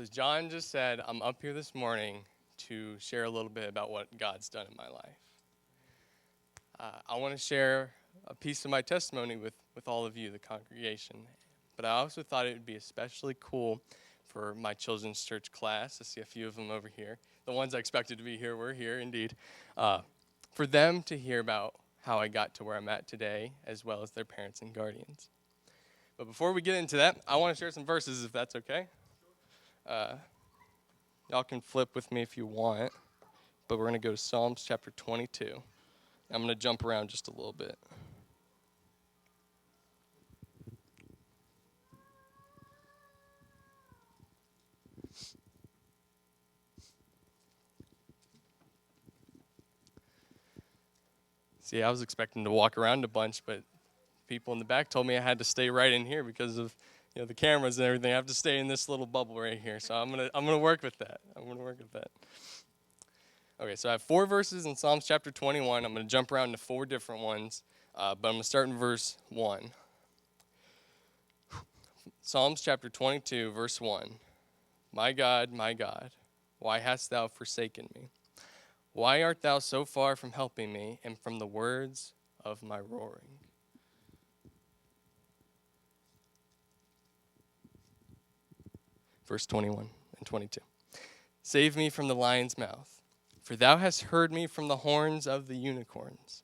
as John just said, I'm up here this morning to share a little bit about what God's done in my life. I want to share a piece of my testimony with all of you, the congregation. But I also thought it would be especially cool for my children's church class. I see a few of them over here. The ones I expected to be here were here, indeed. For them to hear about how I got to where I'm at today, as well as their parents and guardians. But before we get into that, I want to share some verses, if that's okay. Y'all can flip with me if you want, but we're going to go to Psalms chapter 22. I'm going to jump around just a little bit. See, I was expecting to walk around a bunch, but people in the back told me I had to stay right in here because of the cameras and everything. I have to stay in this little bubble right here. So I'm gonna work with that. Okay, so I have 4 verses in Psalms chapter 21. I'm gonna jump around to 4 different ones, but I'm gonna start in verse 1. Psalms chapter 22, verse 1. My God, why hast thou forsaken me? Why art thou so far from helping me and from the words of my roaring? Verse 21 and 22. Save me from the lion's mouth, for thou hast heard me from the horns of the unicorns.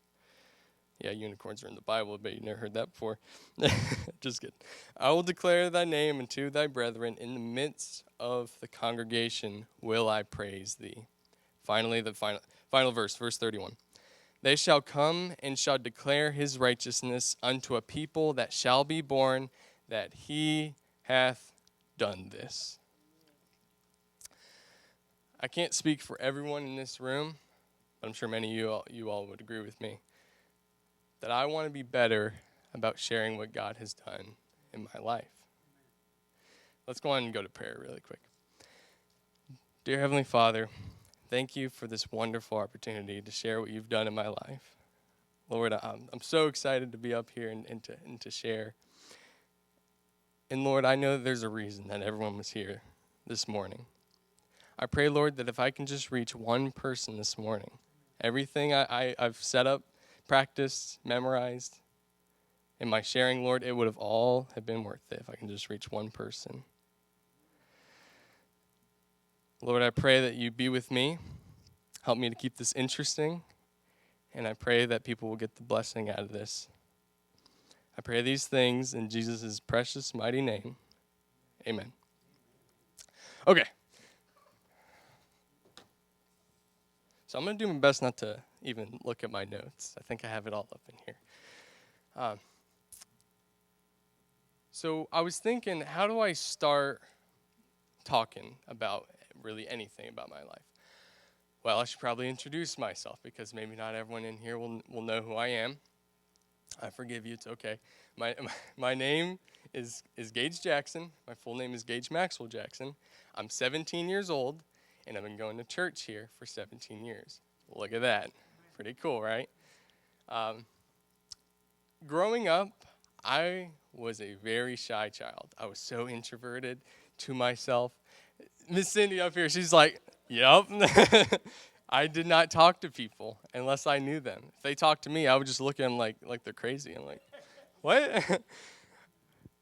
Yeah, unicorns are in the Bible, but you never heard that before. Just kidding. I will declare thy name unto thy brethren. In the midst of the congregation will I praise thee. Finally, the final verse, verse 31. They shall come and shall declare his righteousness unto a people that shall be born, that he hath done this. I can't speak for everyone in this room, but I'm sure many of you all would agree with me, that I want to be better about sharing what God has done in my life. Let's go on and go to prayer really quick. Dear Heavenly Father, thank you for this wonderful opportunity to share what you've done in my life. Lord, I'm so excited to be up here and to share. And Lord, I know there's a reason that everyone was here this morning. I pray, Lord, that if I can just reach one person this morning, everything I've set up, practiced, memorized, in my sharing, Lord, it would have all have been worth it if I can just reach one person. Lord, I pray that you be with me, help me to keep this interesting, and I pray that people will get the blessing out of this. I pray these things in Jesus' precious, mighty name. Amen. Okay. So I'm going to do my best not to even look at my notes. I think I have it all up in here. So I was thinking, how do I start talking about really anything about my life? Well, I should probably introduce myself because maybe not everyone in here will know who I am. I forgive you, it's okay. My name is Gage Jackson. My full name is Gage Maxwell Jackson. I'm 17 years old, and I've been going to church here for 17 years. Look at that. Pretty cool, right? Growing up, I was a very shy child. I was so introverted to myself. Miss Cindy up here, she's like, yep. I did not talk to people unless I knew them. If they talked to me, I would just look at them like they're crazy. I'm like, what?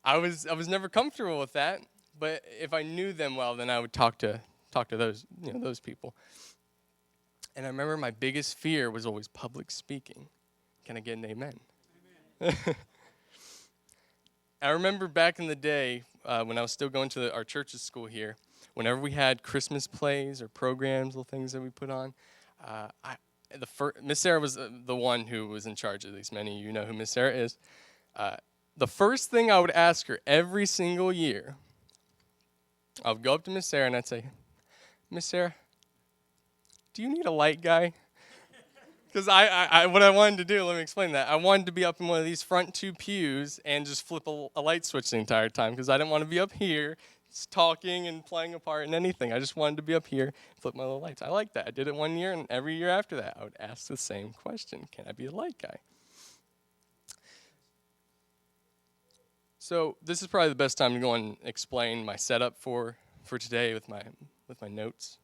I was never comfortable with that. But if I knew them well, then I would talk to those people. And I remember my biggest fear was always public speaking. Can I get an amen? Amen. I remember back in the day when I was still going to our church's school here, whenever we had Christmas plays or programs, little things that we put on, Miss Sarah was the one who was in charge of these. Many of you know who Miss Sarah is. The first thing I would ask her every single year, I would go up to Miss Sarah and I'd say, Miss Sarah, do you need a light guy? Because what I wanted to do, let me explain that. I wanted to be up in one of these front 2 pews and just flip a light switch the entire time because I didn't want to be up here talking and playing a part in anything. I just wanted to be up here, flip my little lights. I like that. I did it one year, and every year after that, I would ask the same question. Can I be a light guy? So this is probably the best time to go and explain my setup for for today with my notes.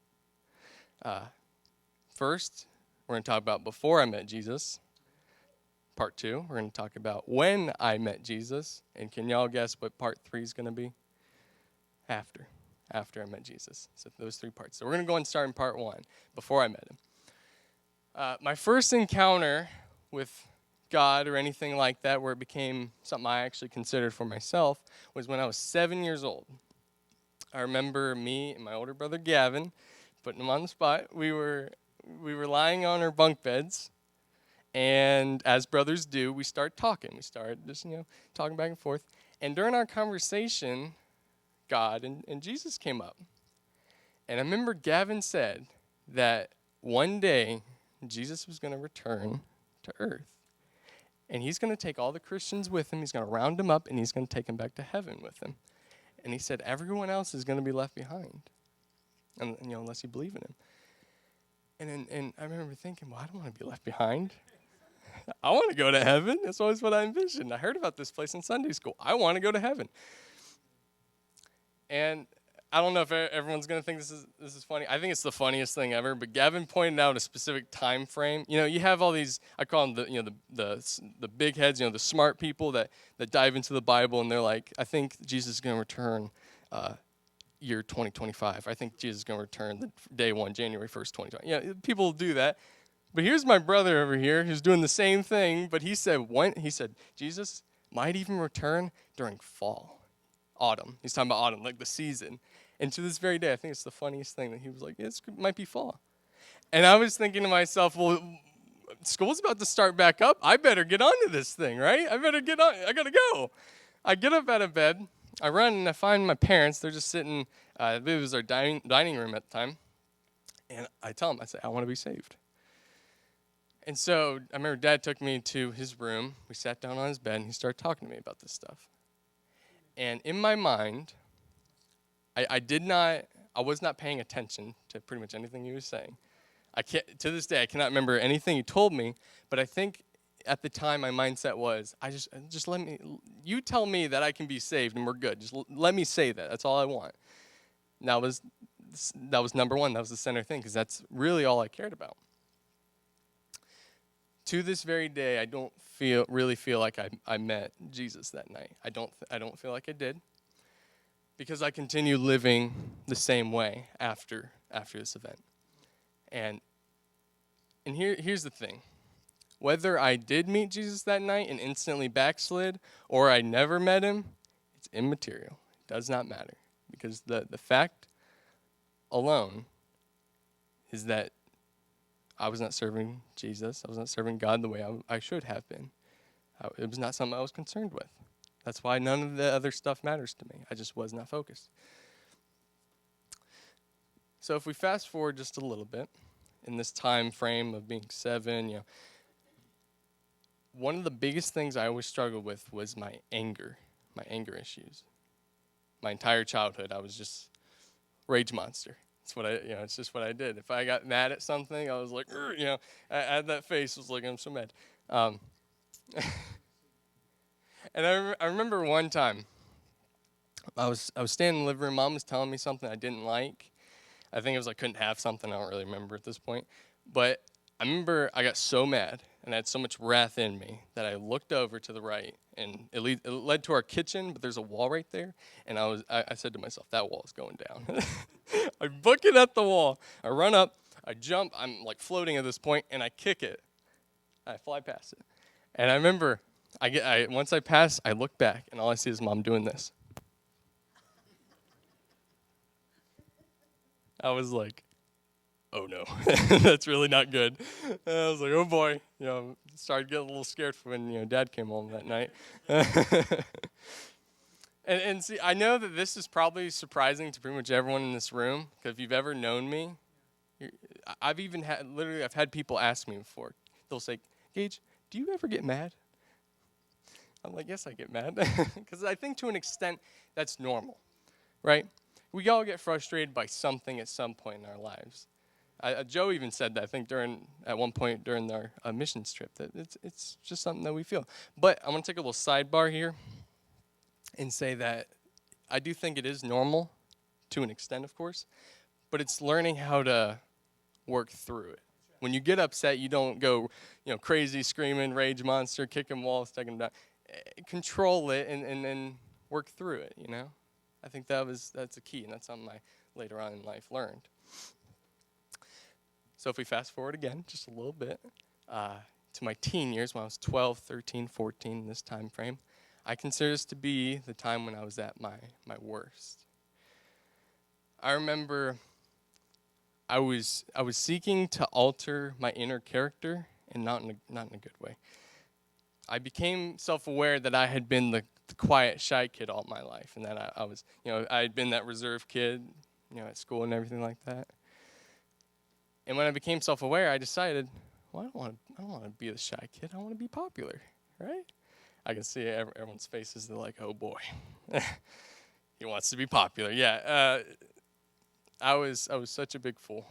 First, we're going to talk about before I met Jesus. Part 2, we're going to talk about when I met Jesus. And can y'all guess what part 3 is going to be? After I met Jesus. So those 3 parts. So we're going to go and start in part 1, before I met him. My first encounter with God or anything like that, where it became something I actually considered for myself, was when I was 7 years old. I remember me and my older brother Gavin, putting him on the spot. We were lying on our bunk beds, and as brothers do, we start talking. We started just talking back and forth. And during our conversation, God and Jesus came up. And I remember Gavin said that one day Jesus was going to return to earth. And he's going to take all the Christians with him. He's going to round them up, and he's going to take them back to heaven with him. And he said everyone else is going to be left behind, and unless you believe in him. And I remember thinking, well, I don't want to be left behind. I want to go to heaven. That's always what I envisioned. I heard about this place in Sunday school. I want to go to heaven. And I don't know if everyone's going to think this is funny. I think it's the funniest thing ever. But Gavin pointed out a specific time frame. You have all these, I call them the big heads, the smart people that dive into the Bible, and they're like, I think Jesus is going to return year 2025. I think Jesus is going to return the day 1, January 1st, 2020. Yeah, people do that. But here's my brother over here who's doing the same thing. But he said Jesus might even return during fall. Autumn. He's talking about autumn, like the season. And to this very day, I think it's the funniest thing that he was like, it might be fall. And I was thinking to myself, well, school's about to start back up. I better get onto this thing, right? I better get on. I got to go. I get up out of bed. I run and I find my parents. They're just sitting. I believe it was our dining room at the time. And I tell them, I say, I want to be saved. And so I remember Dad took me to his room. We sat down on his bed, and he started talking to me about this stuff. And in my mind, I was not paying attention to pretty much anything he was saying. To this day, I cannot remember anything he told me, but I think at the time my mindset was, just you tell me that I can be saved and we're good. Just let me say that. That's all I want. And that was number one. That was the center thing, because that's really all I cared about. To this very day, I don't really feel like I met Jesus that night. I don't feel like I did, because I continue living the same way after this event. And here's the thing. Whether I did meet Jesus that night and instantly backslid, or I never met him, it's immaterial. It does not matter, because the fact alone is that I was not serving Jesus. I was not serving God the way I should have been. It was not something I was concerned with. That's why none of the other stuff matters to me. I just was not focused. So if we fast forward just a little bit, in this time frame of being 7, one of the biggest things I always struggled with was my anger issues. My entire childhood, I was just rage monster. It's just what I did. If I got mad at something, I was like, I had that face. I was like, I'm so mad. And I remember one time, I was standing in the living room. Mom was telling me something I didn't like. I think it was I couldn't have something. I don't really remember at this point. But I remember I got so mad and I had so much wrath in me that I looked over to the right, and it led to our kitchen, but there's a wall right there. And I said to myself, that wall is going down. I book it at the wall. I run up. I jump. I'm like floating at this point, and I kick it. I fly past it. And I remember once I pass, I look back, and all I see is Mom doing this. I was like, oh no, that's really not good. And I was like, oh boy, started getting a little scared when Dad came home that night. and see, I know that this is probably surprising to pretty much everyone in this room, because if you've ever known me, I've had people ask me before. They'll say, Gage, do you ever get mad? I'm like, yes, I get mad, because I think to an extent that's normal, right? We all get frustrated by something at some point in our lives. Joe even said that, I think, at one point during our missions trip, that it's just something that we feel. But I'm going to take a little sidebar here and say that I do think it is normal to an extent, of course, but it's learning how to work through it. When you get upset, you don't go, crazy, screaming, rage monster, kicking walls, taking them down. Control it and then work through it, I think that's a key, and that's something I later on in life learned. So if we fast forward again, just a little bit, to my teen years, when I was 12, 13, 14, in this time frame, I consider this to be the time when I was at my worst. I remember I was seeking to alter my inner character, and not in a good way. I became self-aware that I had been the quiet, shy kid all my life, and that I was, I had been that reserved kid, at school and everything like that. And when I became self-aware, I decided, well, I don't want to be the shy kid. I want to be popular, right? I can see everyone's faces. They're like, oh boy, he wants to be popular. Yeah, I was such a big fool.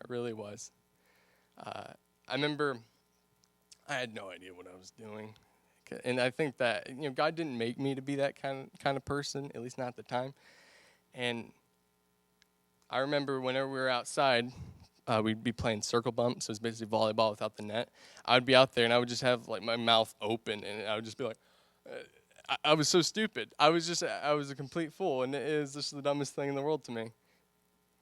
I really was. I remember I had no idea what I was doing, and I think that God didn't make me to be that kind of person, at least not at the time. And I remember whenever we were outside, we'd be playing circle bump, so it's basically volleyball without the net. I'd be out there, and I would just have like my mouth open, and I would just be like, I was so stupid. I was a complete fool, and it was just the dumbest thing in the world to me.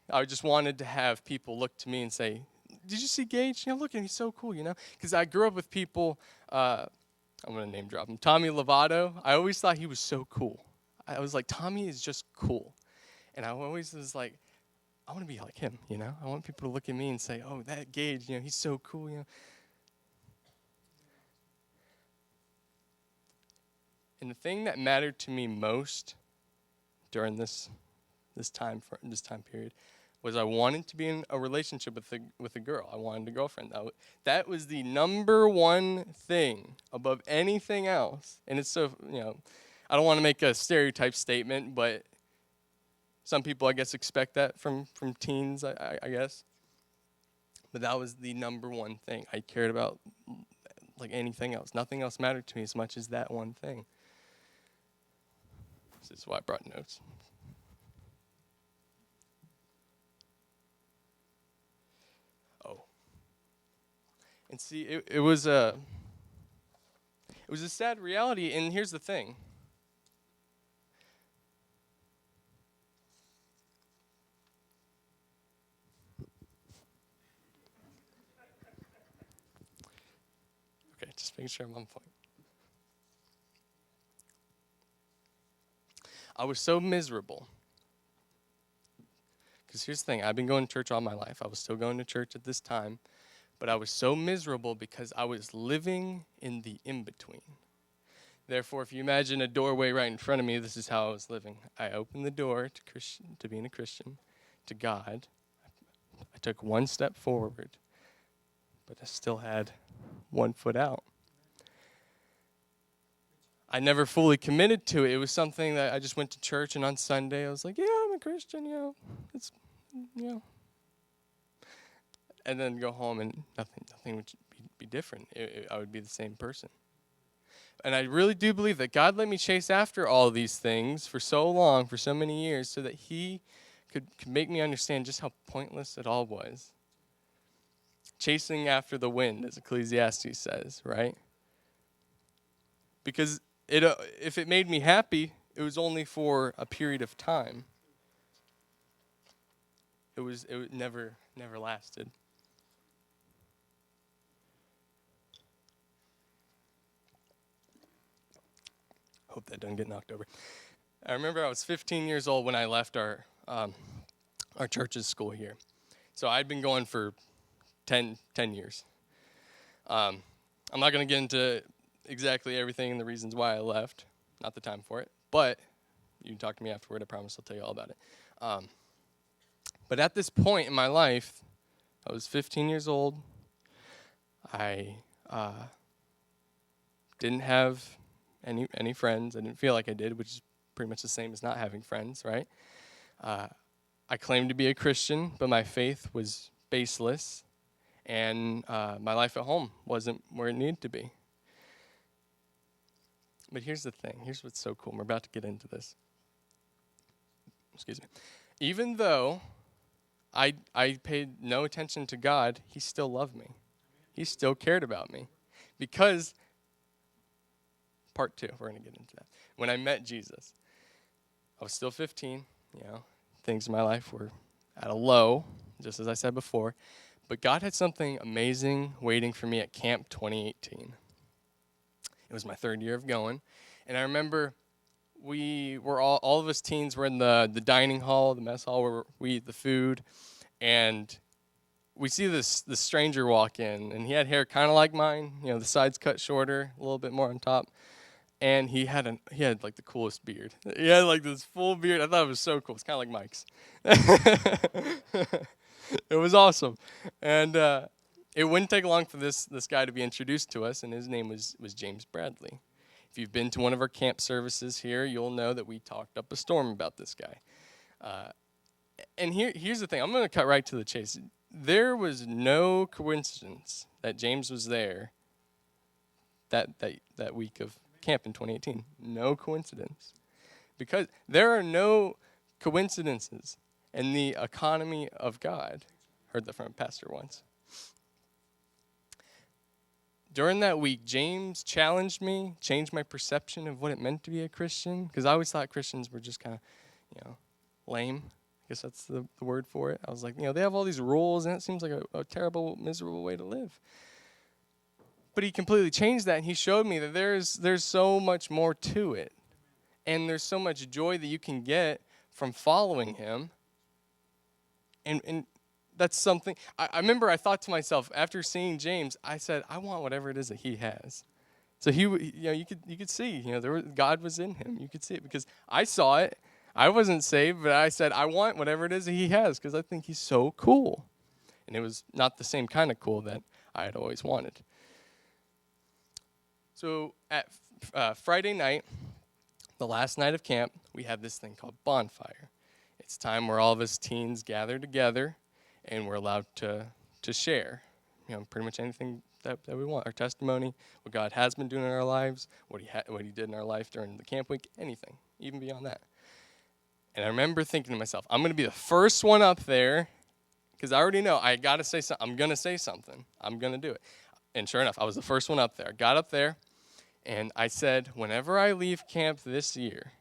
I just wanted to have people look to me and say, did you see Gage? Look at him, he's so cool, Because I grew up with people, I'm going to name drop him, Tommy Lovato. I always thought he was so cool. I was like, Tommy is just cool. And I always was like, I want to be like him, I want people to look at me and say, oh, that Gage, he's so cool, And the thing that mattered to me most during this time period was I wanted to be in a relationship with a girl. I wanted a girlfriend. That was the number one thing above anything else. And it's so, I don't want to make a stereotype statement, but some people, I guess, expect that from teens, I guess. But that was the number one thing I cared about, like anything else. Nothing else mattered to me as much as that one thing. This is why I brought notes. Oh. And see, it was a sad reality, and here's the thing. Okay, just making sure I'm on point. I was so miserable. Because here's the thing, I've been going to church all my life. I was still going to church at this time. But I was so miserable because I was living in the in-between. Therefore, if you imagine a doorway right in front of me, this is how I was living. I opened the door to being a Christian, to God. I took one step forward, but I still had one foot out. I never fully committed to it. It was something that I just went to church, and on Sunday I was like, yeah, I'm a Christian, it's, and then go home and nothing would be different. I would be the same person. And I really do believe that God let me chase after all these things for so long, for so many years, so that he could make me understand just how pointless it all was. Chasing after the wind, as Ecclesiastes says, right? Because if it made me happy, it was only for a period of time. It never lasted. Hope that doesn't get knocked over. I remember I was 15 years old when I left our church's school here. So I'd been going for 10 years. I'm not going to get into exactly everything and the reasons why I left. Not the time for it. But you can talk to me afterward. I promise I'll tell you all about it. But at this point in my life, I was 15 years old. I didn't have any friends. I didn't feel like I did, which is pretty much the same as not having friends, right? I claimed to be a Christian, but my faith was baseless, and my life at home wasn't where it needed to be. But here's the thing. Here's what's so cool. We're about to get into this. Excuse me. Even though I paid no attention to God, he still loved me. He still cared about me. Because, part two, we're going to get into that. When I met Jesus, I was still 15, things in my life were at a low, just as I said before. But God had something amazing waiting for me at Camp 2018. It was my third year of going. And I remember we were all of us teens were in the dining hall, the mess hall where we eat the food. And we see this stranger walk in. And he had hair kind of like mine, the sides cut shorter, a little bit more on top. And he had like the coolest beard. He had like this full beard. I thought it was so cool. It's kind of like Mike's. It was awesome, and it wouldn't take long for this guy to be introduced to us, and his name was James Bradley. If you've been to one of our camp services here, you'll know that we talked up a storm about this guy. And here's the thing. I'm going to cut right to the chase. There was no coincidence that James was there that week of camp in 2018. No coincidence. Because there are no coincidences in the economy of God. Heard that from a pastor once. During that week, James challenged me, changed my perception of what it meant to be a Christian. Because I always thought Christians were just kind of, lame. I guess that's the word for it. I was like, they have all these rules, and it seems like a terrible, miserable way to live. But he completely changed that, and he showed me that there's so much more to it. And there's so much joy that you can get from following him. And that's something, I remember I thought to myself, after seeing James, I said, I want whatever it is that he has. So you could see, God was in him. You could see it because I saw it. I wasn't saved, but I said, I want whatever it is that he has because I think he's so cool. And it was not the same kind of cool that I had always wanted. So at Friday night, the last night of camp, we have this thing called bonfire. It's time where all of us teens gather together, and we're allowed to share, pretty much anything that we want. Our testimony, what God has been doing in our lives, what he did in our life during the camp week, anything, even beyond that. And I remember thinking to myself, I'm going to be the first one up there, because I already know I got to say something. I'm going to say something. I'm going to do it. And sure enough, I was the first one up there. I got up there, and I said, whenever I leave camp this year,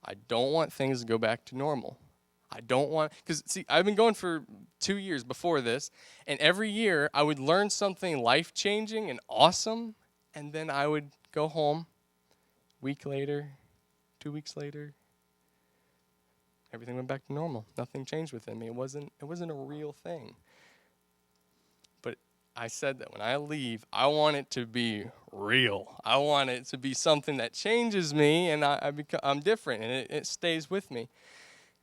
I don't want things to go back to normal. I don't want, because see, I've been going for 2 years before this, and every year I would learn something life-changing and awesome, and then I would go home, week later, 2 weeks later, everything went back to normal. Nothing changed within me. It wasn't a real thing. But I said that when I leave, I want it to be real. I want it to be something that changes me, and I'm different, and it stays with me.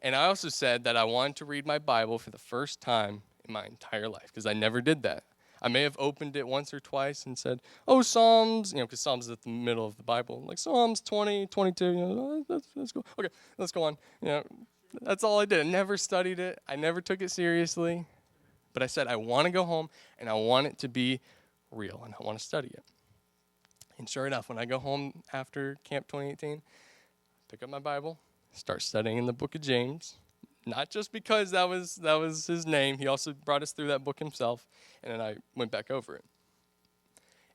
And I also said that I wanted to read my Bible for the first time in my entire life, because I never did that. I may have opened it once or twice and said, oh, Psalms, because Psalms is at the middle of the Bible. Like Psalms 20, 22, that's cool. Okay, let's go on. That's all I did. I never studied it. I never took it seriously. But I said, I want to go home, and I want it to be real, and I want to study it. And sure enough, when I go home after Camp 2018, pick up my Bible, start studying in the book of James. Not just because that was his name. He also brought us through that book himself, and then I went back over it.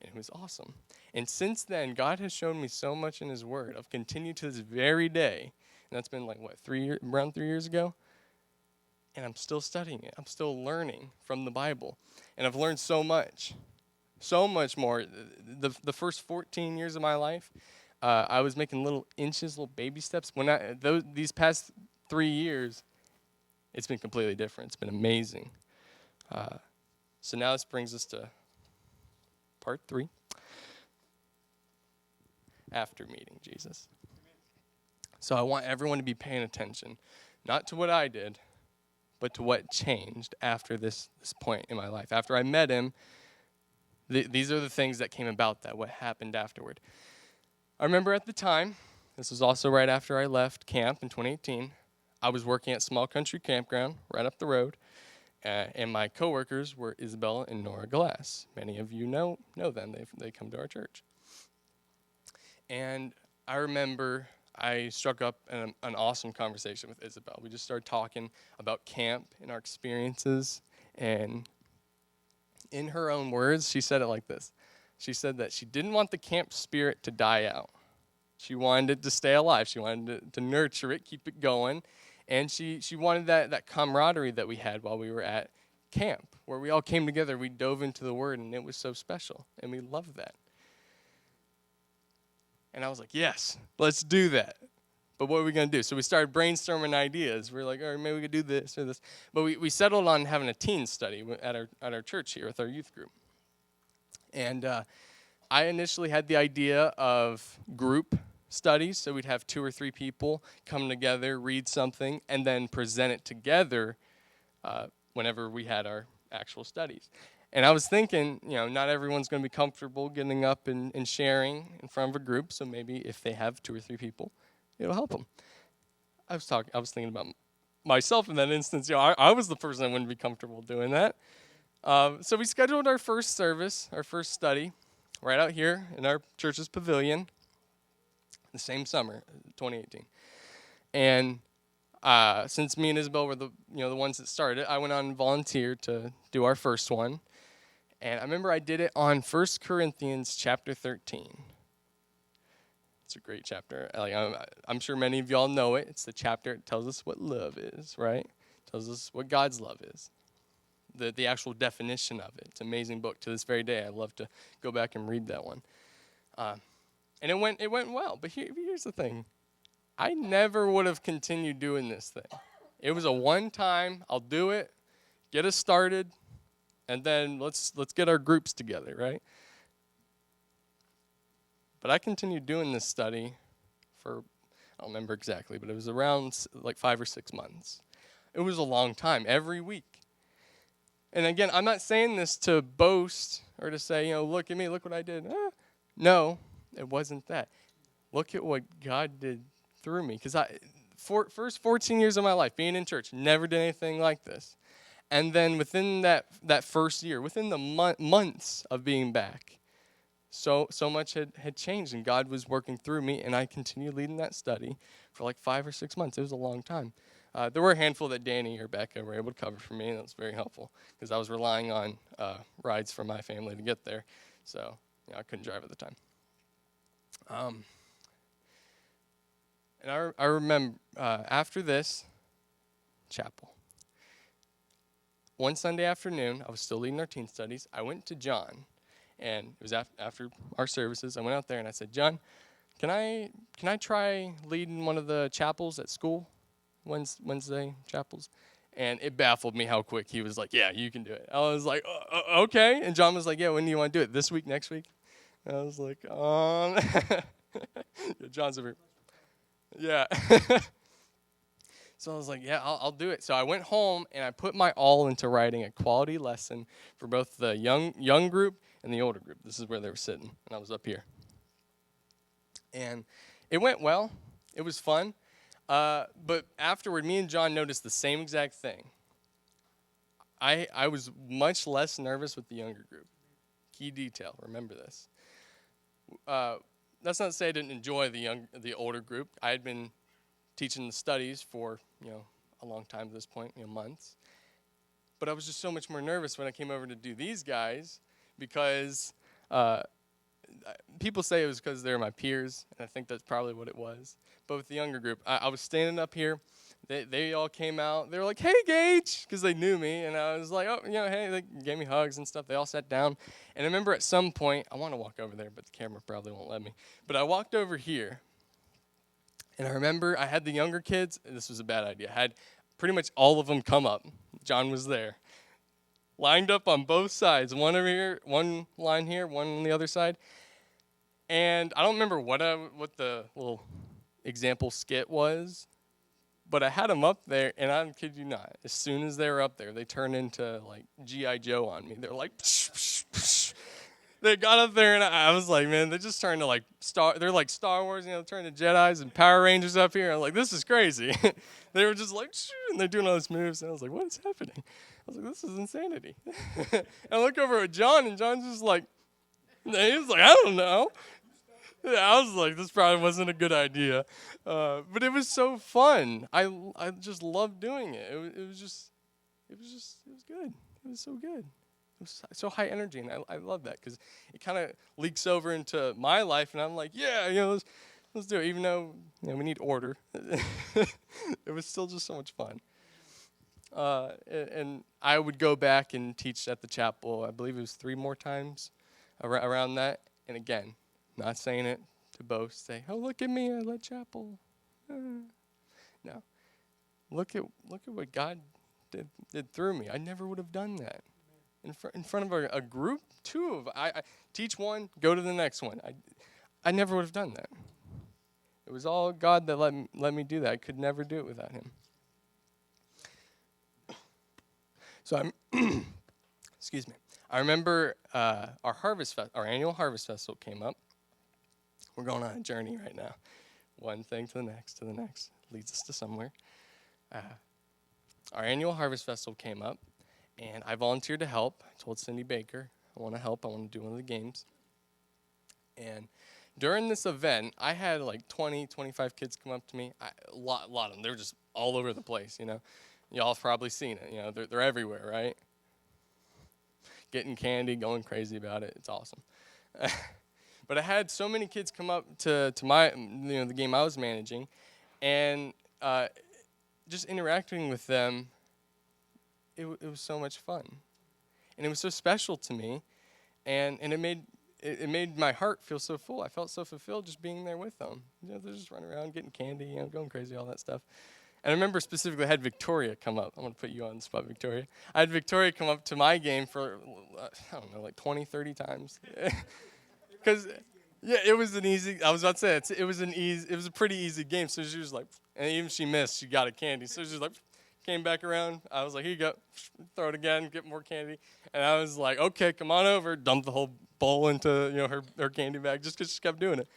And it was awesome. And since then, God has shown me so much in his word. I've continued to this very day. And that's been like, around 3 years ago? And I'm still studying it. I'm still learning from the Bible. And I've learned so much more. The first 14 years of my life, I was making little baby steps. These past 3 years, it's been completely different. It's been amazing. So now this brings us to part 3. After meeting Jesus. So I want everyone to be paying attention, not to what I did, but to what changed after this point in my life. After I met him, these are the things that came about what happened afterward. I remember at the time, this was also right after I left camp in 2018, I was working at Small Country Campground right up the road, and my coworkers were Isabella and Nora Glass. Many of you know them. They come to our church. And I remember I struck up an awesome conversation with Isabel. We just started talking about camp and our experiences. And in her own words, she said it like this. She said that she didn't want the camp spirit to die out. She wanted it to stay alive. She wanted to nurture it, keep it going. And she wanted that camaraderie that we had while we were at camp, where we all came together, we dove into the Word, and it was so special. And we loved that. And I was like, yes, let's do that. But what are we going to do? So we started brainstorming ideas. We were like, all right, maybe we could do this or this. But we settled on having a teen study at our church here with our youth group. And I initially had the idea of group studies. So we'd have 2 or 3 people come together, read something, and then present it together whenever we had our actual studies. And I was thinking, not everyone's going to be comfortable getting up and sharing in front of a group. So maybe if they have 2 or 3 people, it'll help them. I was thinking about myself in that instance. I was the person that wouldn't be comfortable doing that. So we scheduled our first service, our first study, right out here in our church's pavilion, the same summer, 2018. And since me and Isabel were the ones that started it, I went on and volunteered to do our first one. And I remember I did it on 1 Corinthians chapter 13. It's a great chapter. I'm sure many of y'all know it. It's the chapter that tells us what love is, right? It tells us what God's love is. The actual definition of it. It's an amazing book. To this very day, I love to go back and read that one. And it went well. But here's the thing. I never would have continued doing this thing. It was a one-time, I'll do it, get us started, and then let's get our groups together, right? But I continued doing this study for, I don't remember exactly, but it was around like 5 or 6 months. It was a long time, every week. And again, I'm not saying this to boast or to say, look at me, look what I did. No, it wasn't that. Look at what God did through me. Because first 14 years of my life, being in church, never did anything like this. And then within that first year, within the months of being back, so much had changed, and God was working through me, and I continued leading that study for like 5 or 6 months. It was a long time. There were a handful that Danny or Becca were able to cover for me, and that was very helpful because I was relying on rides from my family to get there, so I couldn't drive at the time. And I remember after this, chapel. One Sunday afternoon, I was still leading our teen studies. I went to John, and it was after our services. I went out there and I said, John, can I try leading one of the chapels at school, Wednesday chapels? And it baffled me how quick he was like, yeah, you can do it. I was like, okay. And John was like, yeah, when do you want to do it? This week, next week? And I was like, yeah, John's over here. Yeah. So I was like, yeah, I'll do it. So I went home, and I put my all into writing a quality lesson for both the young group and the older group. This is where they were sitting, and I was up here. And it went well. It was fun. But afterward, me and John noticed the same exact thing. I was much less nervous with the younger group. Key detail, remember this. That's not to say I didn't enjoy the older group. I had been teaching the studies for, a long time at this point, months. But I was just so much more nervous when I came over to do these guys because people say it was because they're my peers, and I think that's probably what it was. But with the younger group, I was standing up here. They all came out. They were like, hey, Gage, because they knew me. And I was like, oh, hey, they gave me hugs and stuff. They all sat down. And I remember at some point, I want to walk over there, but the camera probably won't let me. But I walked over here. And I remember I had the younger kids. This was a bad idea. I had pretty much all of them come up. John was there. Lined up on both sides. One over here, one line here, one on the other side. And I don't remember what the little example skit was. But I had them up there, and I kid you not, as soon as they were up there, they turned into, like, G.I. Joe on me. They're like, psh, psh, psh. They got up there, and I was like, man, they're just turning to, like, they're like Star Wars, turning to Jedis and Power Rangers up here. I'm like, this is crazy. They were just like, shh, and they're doing all these moves, and I was like, what is happening? I was like, this is insanity. And I look over at John, and John's just like, he was like, I don't know. Yeah, I was like, this probably wasn't a good idea, but it was so fun. I just loved doing it. It was good. It was so good. It was so high energy, and I love that because it kind of leaks over into my life, and I'm like, yeah, let's do it. Even though we need order, it was still just so much fun. And I would go back and teach at the chapel. I believe it was 3 more times around that. And again, not saying it to boast, say, "Oh, look at me, I led chapel." No, look at what God did through me. I never would have done that in front of a group. 2 of I teach one, go to the next one. I never would have done that. It was all God that let me do that. I could never do it without Him. So excuse me. I remember our annual harvest festival came up. We're going on a journey right now. One thing to the next, leads us to somewhere. Our annual harvest festival came up, and I volunteered to help. I told Cindy Baker, I want to help. I want to do one of the games. And during this event, I had like 20, 25 kids come up to me. A lot of them. They were just all over the place, Y'all have probably seen it. They're everywhere, right? Getting candy, going crazy about it. It's awesome. But I had so many kids come up to my, the game I was managing, and just interacting with them, it was so much fun. And it was so special to me, and it made my heart feel so full. I felt so fulfilled just being there with them. They're just running around, getting candy, going crazy, all that stuff. And I remember specifically I had Victoria come up. I'm going to put you on the spot, Victoria. I had Victoria come up to my game for, I don't know, like 20, 30 times. Because, yeah, it was I was about to say, it was a pretty easy game. So she was like, and even if she missed, she got a candy. So she was like, came back around. I was like, here you go. Throw it again, get more candy. And I was like, okay, come on over. Dump the whole bowl into, her candy bag just because she kept doing it.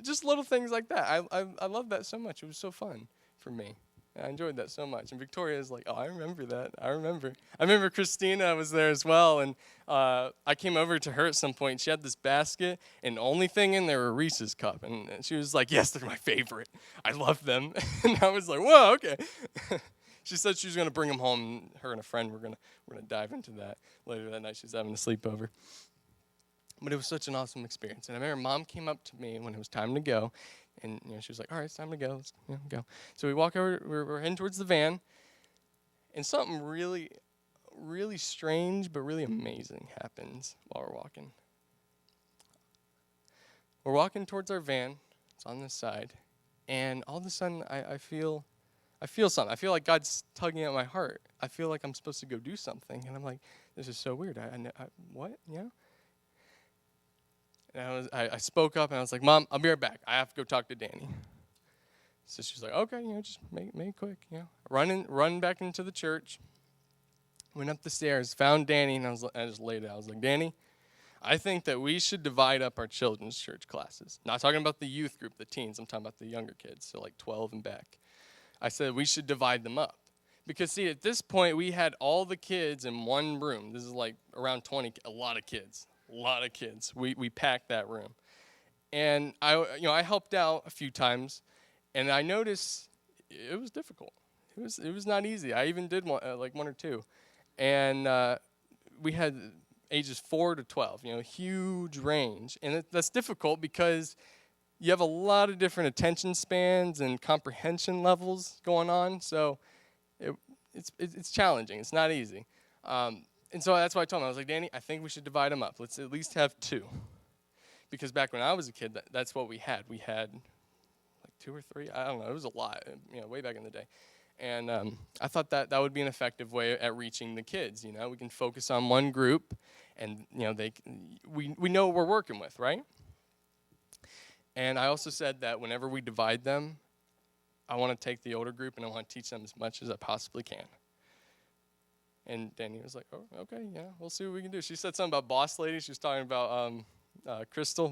Just little things like that. I love that so much. It was so fun for me. I enjoyed that so much. And Victoria's like, oh, I remember that. I remember Christina was there as well. And I came over to her at some point. She had this basket, and the only thing in there were Reese's Cup. And she was like, yes, they're my favorite. I love them. And I was like, whoa, okay. She said she was going to bring them home. Her and a friend were gonna dive into that later that night. She was having a sleepover. But it was such an awesome experience. And I remember Mom came up to me when it was time to go. And she was like, all right, it's time to go. Let's go. So we walk over. We're heading towards the van. And something really, really strange but really amazing happens while we're walking. We're walking towards our van. It's on this side. And all of a sudden, I feel something. I feel like God's tugging at my heart. I feel like I'm supposed to go do something. And I'm like, this is so weird. What? And I spoke up, and I was like, Mom, I'll be right back. I have to go talk to Danny. So she's like, okay, just make it quick, Run back into the church. Went up the stairs, found Danny, and I just laid it out. I was like, Danny, I think that we should divide up our children's church classes. Not talking about the youth group, the teens. I'm talking about the younger kids, so like 12 and back. I said we should divide them up. Because, see, at this point, we had all the kids in one room. This is like around 20, a lot of kids. We packed that room. And I helped out a few times, and I noticed it was difficult. It was not easy. I even did one or two. And we had ages 4 to 12, huge range. And that's difficult because you have a lot of different attention spans and comprehension levels going on. So it's challenging. It's not easy. And so that's why I told him. I was like, Danny, I think we should divide them up. Let's at least have 2. Because back when I was a kid, that's what we had. We had like 2 or 3. I don't know. It was a lot, way back in the day. And I thought that would be an effective way at reaching the kids. We can focus on one group, and we know what we're working with, right? And I also said that whenever we divide them, I want to take the older group and I want to teach them as much as I possibly can. And Danny was like, oh, okay, we'll see what we can do. She said something about boss lady. She was talking about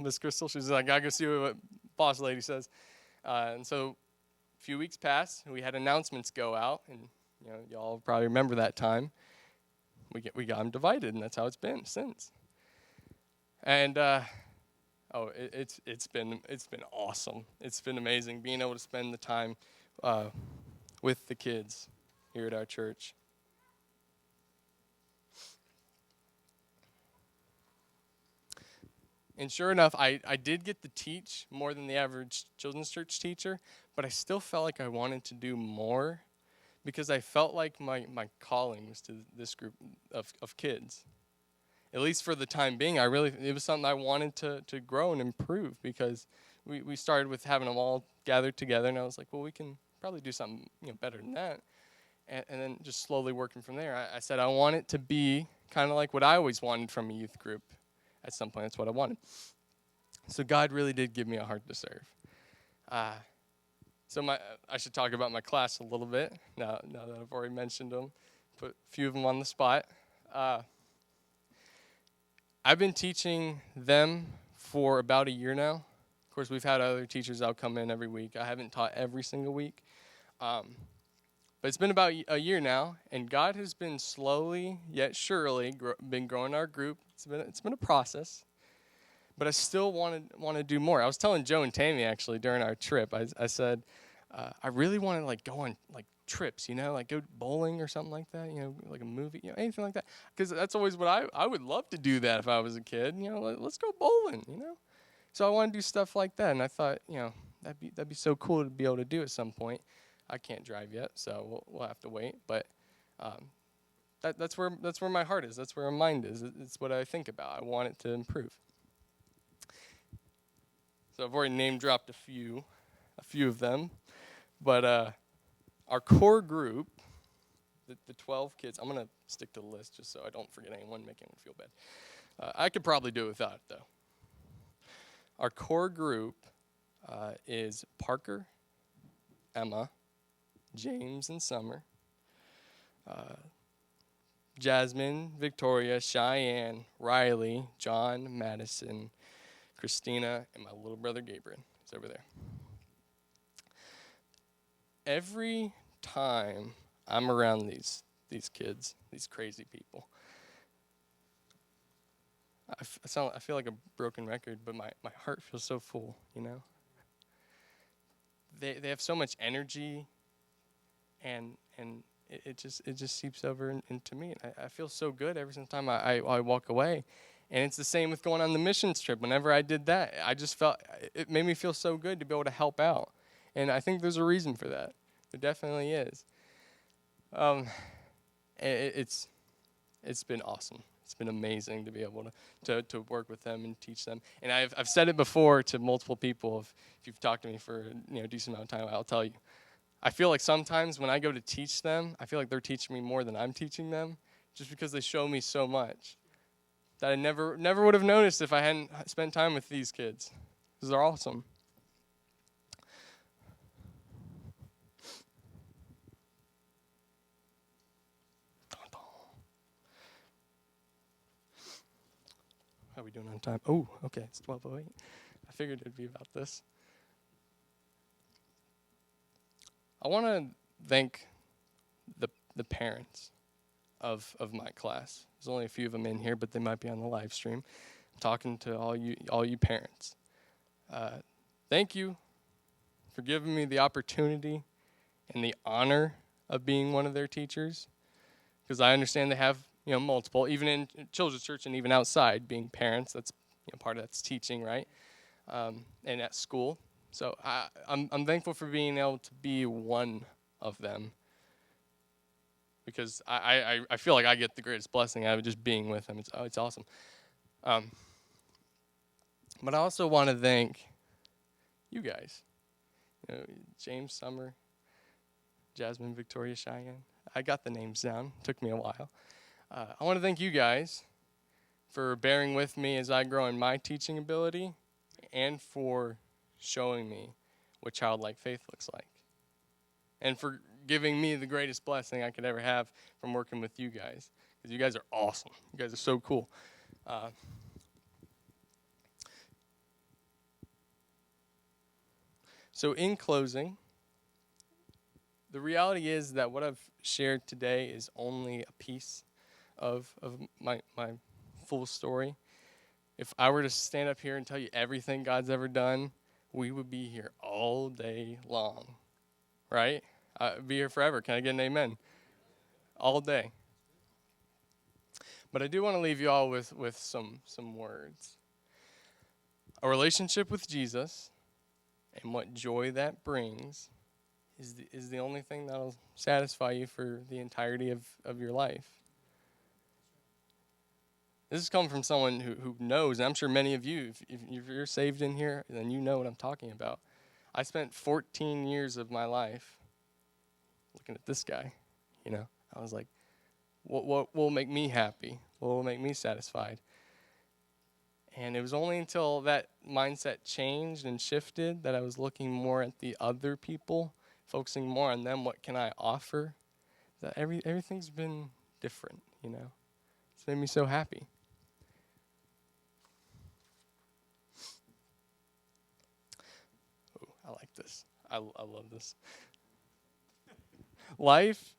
Miss Crystal. She was like, I gotta go see what boss lady says. And so a few weeks passed. We had announcements go out, and y'all probably remember that time. We got them divided, and that's how it's been since. And Oh, it's been awesome. It's been amazing being able to spend the time uh, with the kids here at our church. And sure enough, I did get to teach more than the average children's church teacher, but I still felt like I wanted to do more because I felt like my calling was to this group of kids. At least for the time being, it was something I wanted to grow and improve because we started with having them all gathered together, and I was like, well, we can probably do something better than that. And then just slowly working from there, I said I want it to be kind of like what I always wanted from a youth group. At some point, that's what I wanted. So God really did give me a heart to serve. So I should talk about my class a little bit now that I've already mentioned them. Put a few of them on the spot. I've been teaching them for about a year now. Of course, we've had other teachers that'll come in every week. I haven't taught every single week. But it's been about a year now, and God has been slowly yet surely been growing our group. It's been a process, but I still want to do more. I was telling Joe and Tammy actually during our trip. I said I really want to go on trips, like go bowling or something like that, like a movie, anything like that. Because that's always what I would love to do that if I was a kid. Let's go bowling. So I want to do stuff like that, and I thought that'd be so cool to be able to do at some point. I can't drive yet, so we'll have to wait. But that's where my heart is. That's where my mind is. It's what I think about. I want it to improve. So I've already name dropped a few of them, but our core group, the 12 kids. I'm gonna stick to the list just so I don't forget anyone, make anyone feel bad. I could probably do it without it though. Our core group is Parker, Emma, James and Summer, Jasmine, Victoria, Cheyenne, Riley, John, Madison, Christina, and my little brother Gabriel. He's over there. Every time I'm around these kids, these crazy people, I feel like a broken record, but my heart feels so full, They have so much energy, and it just seeps over into me. I feel so good every single time I walk away. And it's the same with going on the missions trip. Whenever I did that, I just felt, it made me feel so good to be able to help out. And I think there's a reason for that. There definitely is. It's been awesome. It's been amazing to be able to work with them and teach them. And I've said it before to multiple people. If you've talked to me for a decent amount of time, I'll tell you. I feel like sometimes when I go to teach them, I feel like they're teaching me more than I'm teaching them, just because they show me so much that I never would have noticed if I hadn't spent time with these kids. Because they're awesome. How are we doing on time? Oh, okay, it's 12:08. I figured it'd be about this. I want to thank the parents of my class. There's only a few of them in here, but they might be on the live stream. I'm talking to all you parents. Thank you for giving me the opportunity and the honor of being one of their teachers, because I understand they have multiple, even in children's church and even outside, being parents. That's part of that's teaching, right? And at school. So I'm thankful for being able to be one of them, because I feel like I get the greatest blessing out of just being with them. It's awesome. But I also want to thank you guys, James, Summer, Jasmine, Victoria, Cheyenne. I got the names down. Took me a while. I want to thank you guys for bearing with me as I grow in my teaching ability, and for showing me what childlike faith looks like, and for giving me the greatest blessing I could ever have from working with you guys, because you guys are awesome. You guys are so cool. So in closing, the reality is that what I've shared today is only a piece of my full story. If I were to stand up here and tell you everything God's ever done, we would be here all day long, right? Be here forever. Can I get an amen? All day. But I do want to leave you all with some words. A relationship with Jesus and what joy that brings is the only thing that'll satisfy you for the entirety of your life. This is coming from someone who knows, and I'm sure many of you, if you're saved in here, then you know what I'm talking about. I spent 14 years of my life looking at this guy, I was like, what will make me happy? What will make me satisfied? And it was only until that mindset changed and shifted that I was looking more at the other people, focusing more on them, what can I offer, that everything's been different, It's made me so happy. I like this. I love this. Life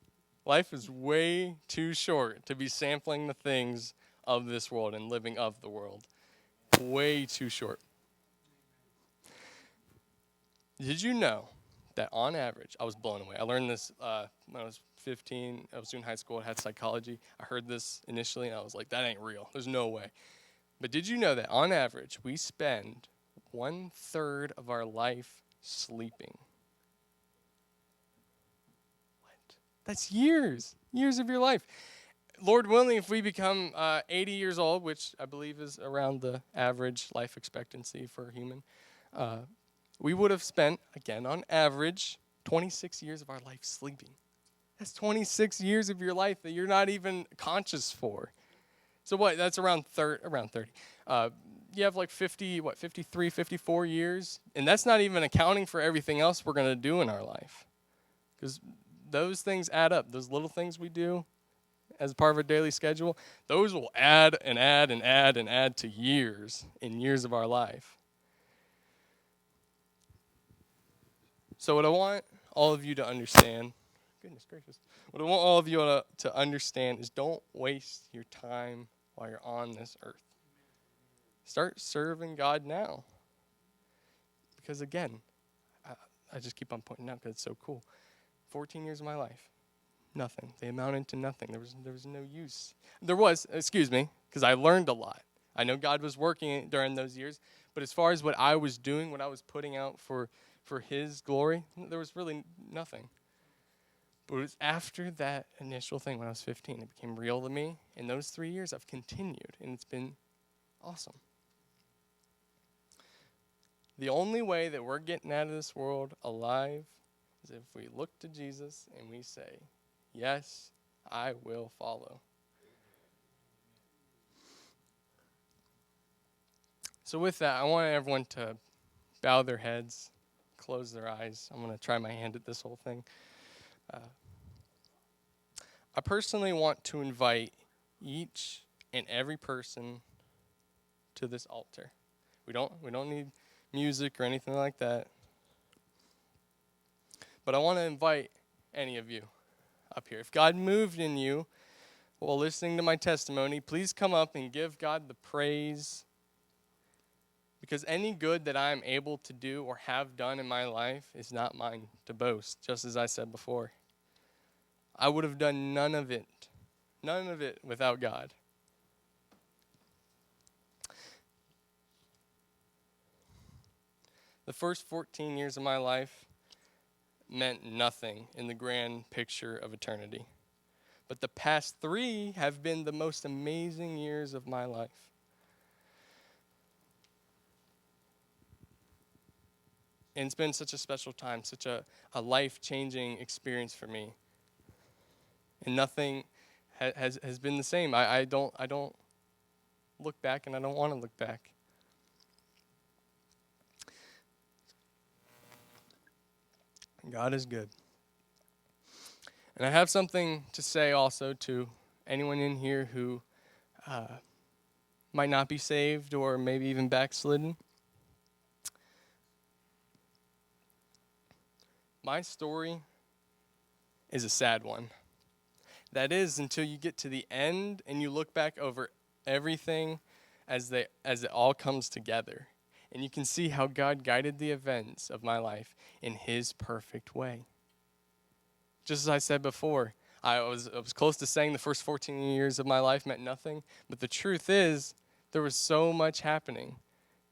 is way too short to be sampling the things of this world and living of the world. Way too short. Did you know that on average, I was blown away. I learned this when I was 15. I was doing high school. I had psychology. I heard this initially, and I was like, that ain't real. There's no way. But did you know that on average, we spend 1/3 of our life sleeping? What? That's years of your life. Lord willing, if we become 80 years old, which I believe is around the average life expectancy for a human, we would have spent, again, on average, 26 years of our life sleeping. That's 26 years of your life that you're not even conscious for. So what? That's around 30. You have like 53, 54 years, and that's not even accounting for everything else we're going to do in our life. Because those things add up. Those little things we do as part of a daily schedule, those will add and add and add and add to years and years of our life. So what I want all of you to understand, goodness gracious, what I want all of you to understand is don't waste your time while you're on this earth. Start serving God now. Because again, I just keep on pointing out because it's so cool. 14 years of my life, nothing. They amounted to nothing. There was no use. There was, because I learned a lot. I know God was working during those years, but as far as what I was doing, what I was putting out for His glory, there was really nothing. But it was after that initial thing when I was 15, it became real to me. In those 3 years, I've continued, and it's been awesome. The only way that we're getting out of this world alive is if we look to Jesus and we say, yes, I will follow. So with that, I want everyone to bow their heads, close their eyes. I'm going to try my hand at this whole thing. I personally want to invite each and every person to this altar. We don't need music or anything like that. But I want to invite any of you up here. If God moved in you while listening to my testimony, please come up and give God the praise. Because any good that I am able to do or have done in my life is not mine to boast, just as I said before. I would have done none of it without God. The first 14 years of my life meant nothing in the grand picture of eternity. But the past 3 have been the most amazing years of my life. And it's been such a special time, such a life-changing experience for me. And nothing has been the same. I don't look back, and I don't want to look back. God is good. And I have something to say also to anyone in here who might not be saved or maybe even backslidden. My story is a sad one. That is until you get to the end and you look back over everything as it all comes together. And you can see how God guided the events of my life in his perfect way. Just as I said before, I was close to saying the first 14 years of my life meant nothing, but the truth is there was so much happening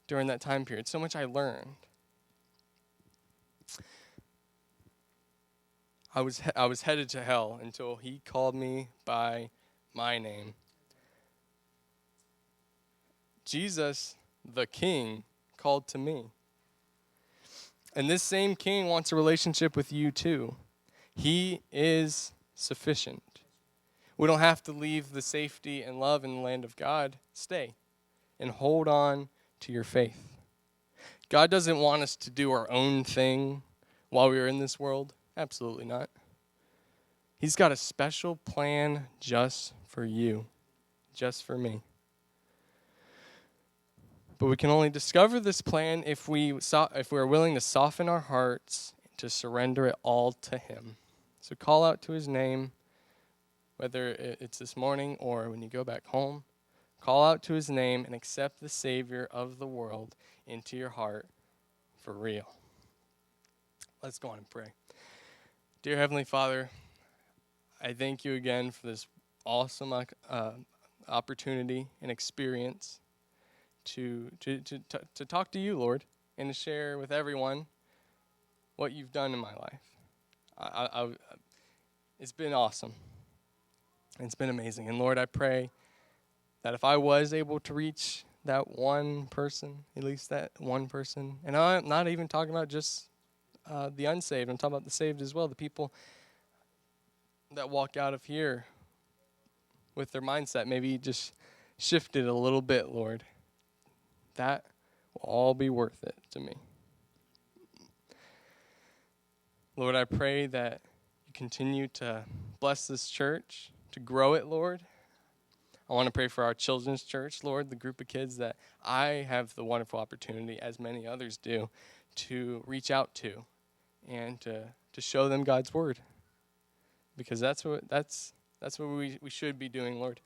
during that time period, so much I learned. I was headed to hell until he called me by my name. Jesus, the King, called to me. And this same King wants a relationship with you too. He is sufficient. We don't have to leave the safety and love in the land of God. Stay and hold on to your faith. God doesn't want us to do our own thing while we are in this world. Absolutely not. He's got a special plan just for you, just for me. But we can only discover this plan if we're willing to soften our hearts, to surrender it all to him. So call out to his name, whether it's this morning or when you go back home. Call out to his name and accept the Savior of the world into your heart for real. Let's go on and pray. Dear Heavenly Father, I thank you again for this awesome opportunity and experience to talk to you, Lord, and to share with everyone what you've done in my life. It's been awesome. It's been amazing. And Lord, I pray that if I was able to reach that one person, at least that one person, and I'm not even talking about just the unsaved, I'm talking about the saved as well, the people that walk out of here with their mindset maybe just shifted a little bit, Lord. That will all be worth it to me. Lord, I pray that you continue to bless this church, to grow it, Lord. I want to pray for our children's church, Lord, the group of kids that I have the wonderful opportunity, as many others do, to reach out to and to show them God's word. Because that's what we should be doing, Lord.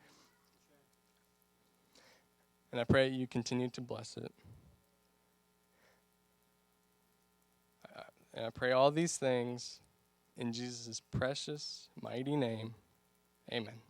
And I pray you continue to bless it. And I pray all these things in Jesus' precious, mighty name. Amen.